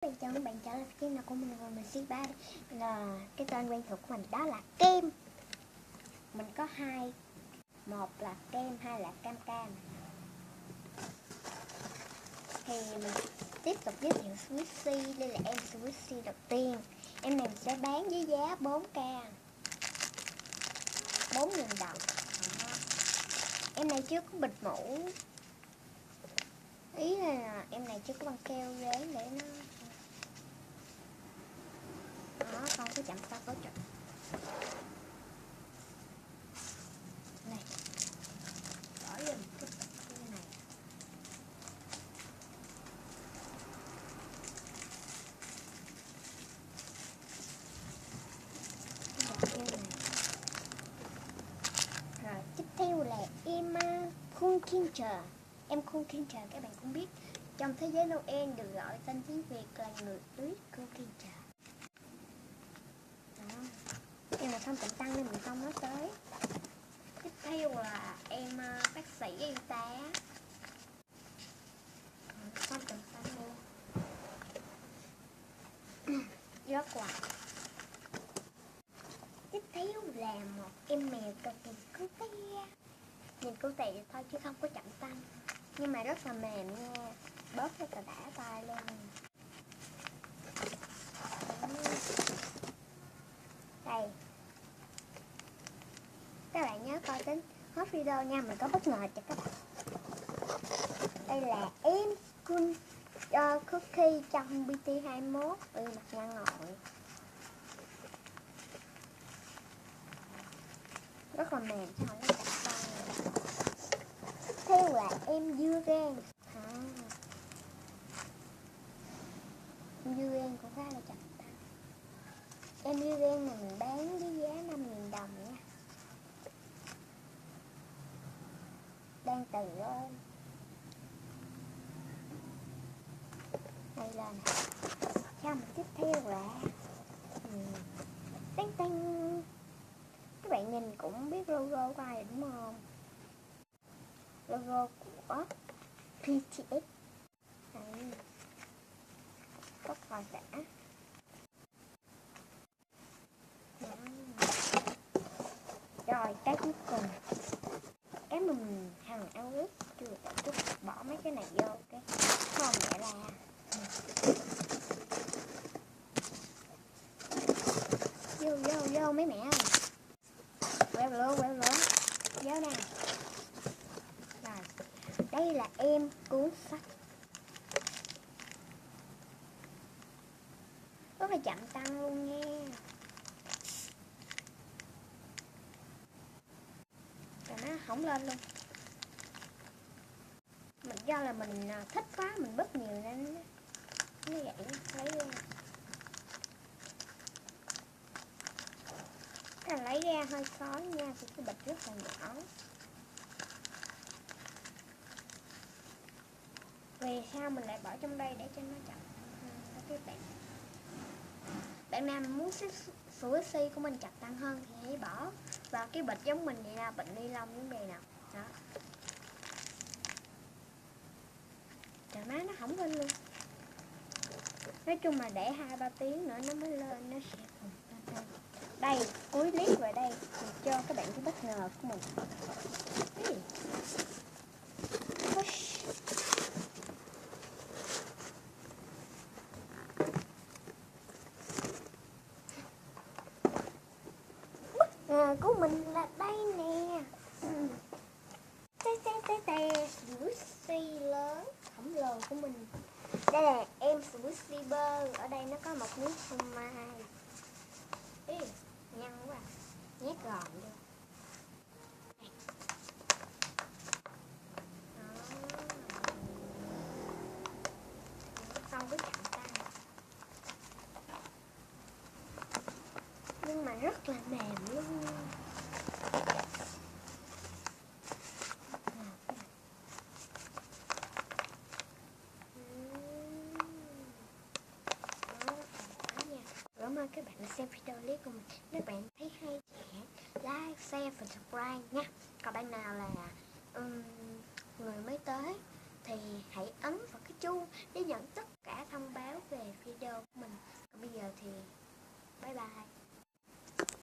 Bây giờ các bạn trở lại với nào của mình C3 là cái tên quen thuộc của mình đó là kem. Mình có hai, một là kem, hai là cam cam. Thì mình tiếp tục giới thiệu Squishy. Đây là em Squishy đầu tiên. Em này mình sẽ bán với giá 4k, 4.000 đồng. Em này chưa có bịt mũ, ý là em này chưa có băng keo dán để nó đó, không có chạm sao có chậm. Này, bỏ vô một chút như này. Rồi tiếp theo là em Cool Kincher. Em Cool Kincher các bạn cũng biết, trong thế giới Noel được gọi tên tiếng Việt là người tuyết Cool Kincher. Em là không chậm tăng nên mình không nói tới. Tiếp theo là em bác sĩ y tá, không chậm tăng luôn. Rất quà. Tiếp theo là một em mèo cực kỳ cute. Nhìn cute thôi chứ không có chậm tăng, nhưng mà rất là mềm nha, bóp rất là đã tay luôn. Đây, các bạn nhớ coi đến hết video nha, mình có bất ngờ cho các bạn. Đây là em Cookie trong BT21 mặt nhân ngồi, rất là mềm chứ không có chặt tay. Theo là em dưa gan. Em dưa gan cũng khá là chặt tay. Em dưa gan này mình bán với giá 5.000 đồng nha, đang từ lên. Đây là nè. Xong tiếp theo là tanh tanh. Các bạn nhìn cũng biết logo của ai đúng không? Logo của PTX. Đây, có còi đã. Rồi cái cuối cùng, cái mình hằng ăn ướt chưa chút, bỏ mấy cái này vô cái không mẹ ra. Vô mấy mẹ ơi, queo lửa vô nè. Rồi đây là em cuốn sách, rất là chậm tăng luôn nha. Rồi nó không lên luôn. Mình do là mình thích quá, mình bứt nhiều nên nó vậy, lấy ra. Cái này lấy ra hơi khó nha, thì cái bịch rất là nhỏ. Vì sao mình lại bỏ trong đây để cho nó chậm các bạn nào muốn Squishy của mình chặt tăng hơn thì hãy bỏ vào cái bịch giống mình vậy nào, bịch ni lông vấn đề nào đó. Trời má, nó không lên luôn. Nói chung là để 2-3 tiếng nữa nó mới lên, nó sẽ lên. Đây, cuối clip vào đây mình cho các bạn cái bất ngờ của mình. Của mình là đây nè. Squishy lớn khổng lồ của mình. Đây là em Squishy bơ. Ở đây nó có một miếng phô mai. Nhăn quá, nhét gọn vô. Không có chạm tay, nhưng mà rất là mềm luôn. Cảm ơn các bạn đã xem video clip của mình. Nếu bạn thấy hay thì hãy like, share và subscribe nha. Còn bạn nào là người mới tới thì hãy ấn vào cái chuông để nhận tất cả thông báo về video bye.